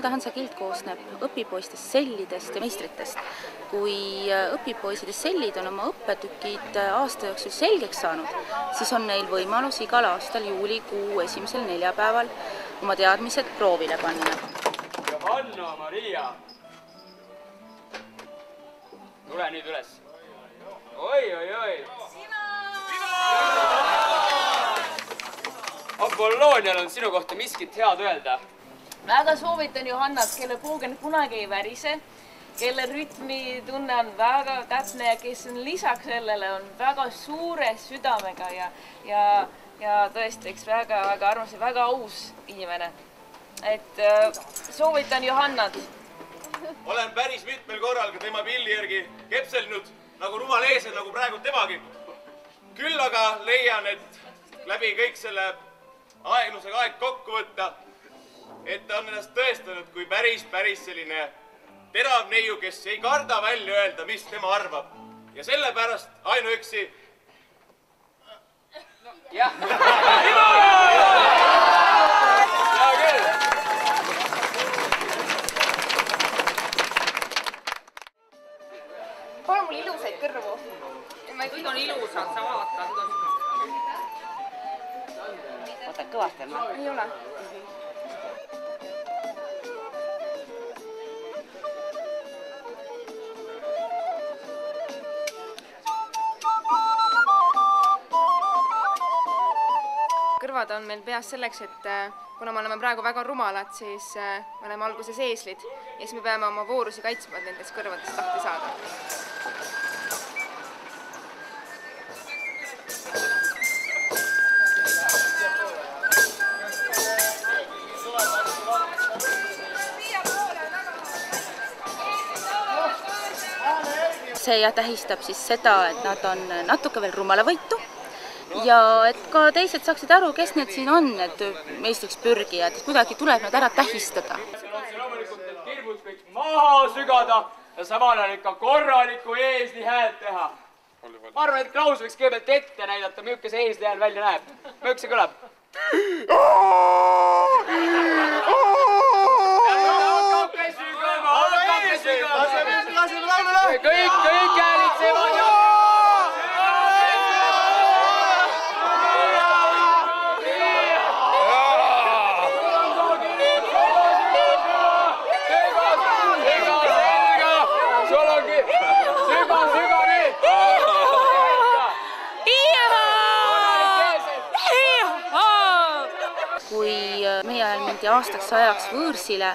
Valga Hansa Gild koosneb õpipoistest, sellidest ja meistritest. Kui õpipoisidest sellid on oma õppetükid aasta jooksul selgeks saanud, siis on neil võimalus igal aastal juulikuu esimesel neljapäeval oma teadmised proovile panna. Johanna, Maria! Tule nüüd üles. Oi! Apolloonial on sinu kohta miskit head öelda. Väga soovitan Johannat, kelle poogen kunagi ei värise, kelle rütmi tunne on väga täpne ja kes on lisaks sellele on väga suure südamega ja tõesti üks väga armas ja väga aus inimene. Et soovitan Johannat. Olen päris mitmel korral ka tema pilli järgi kepselnud nagu rumal eesel, nagu praegu temagi. Küll aga leian, et läbi kõik selle aeglusega aeg kokku võtta, et ta on ennast tõestanud kui päris selline terav neiu, kes ei karda välja öelda, mis tema arvab. Ja sellepärast ainuüksi... Jah. Pane mul ilusaid kõrvu. Kõik on ilusad, sa vaata. Oota, kõvasti on ma? Ei ole. Kõrvad on meil peas selleks, et kuna me oleme praegu väga rumalad, siis me oleme alguses eeslid ja siis me peame oma voorusi kaitsma, et nendest kõrvadest lahti saada. See tähistab siis seda, et nad on natuke veel rumalavõitu ja et ka teised saaksid aru, kes need siin on, need meistriks pürgijad, et kuidagi tuleb nad ära tähistada. Loomulikult need kirvud kõik maha sügada ja samal ajal ikka korraliku eesli häält teha. Ma arvan, et Klaus võiks kõigepealt ette näidata, milline see eesli hääl välja näeb. Milline see kõlab? Kõik häälitsevad ja... Kui meie ajal mindi aastaks ajaks võõrsile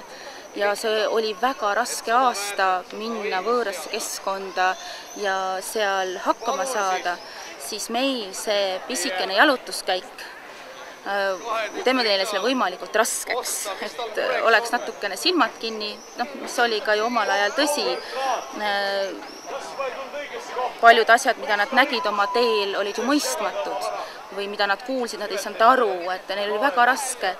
ja see oli väga raske aasta minna võõrasse keskkonda ja seal hakkama saada, siis meil see pisikene jalutuskäik, teeme teile selle võimalikult raskeks, et oleks natukene silmad kinni, mis oli ka ju omal ajal tõsi. Paljud asjad, mida nad nägid oma teel, olid ju mõistmatud või mida nad kuulsid, nad ei saanud aru, et neil oli väga raske.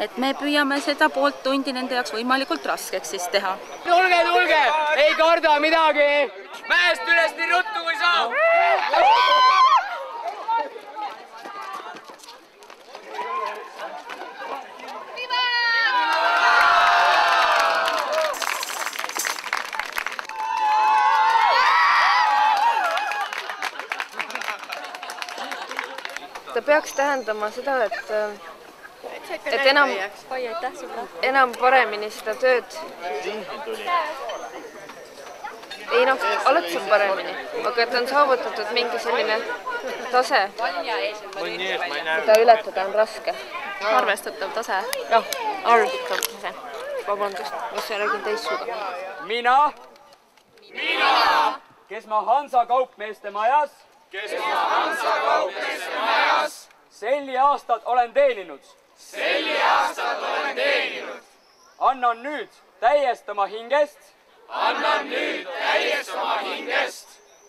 Et me püüame seda poolt tundi nende jaoks võimalikult raskeks siis teha. Tulge! Ei karda midagi! Mäest üles nii ruttu kui saab! Ta peaks tähendama seda, et enam paremini seda tööd. Ei alati saab paremini, aga et on saavutatud mingi selline tase, mida ületada on raske. Arvestatav tase. Jah, arvestatav tase. Vabandust, mis sa räägin teissuga. Mina, kes ma Hansa kaupmeeste majas, selli aastat olen teeninud. Annan nüüd täiest oma hingest.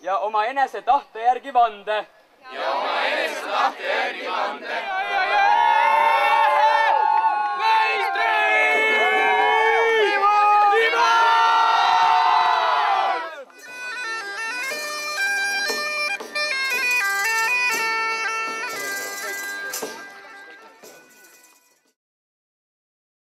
Ja oma enese tahte järgi vande.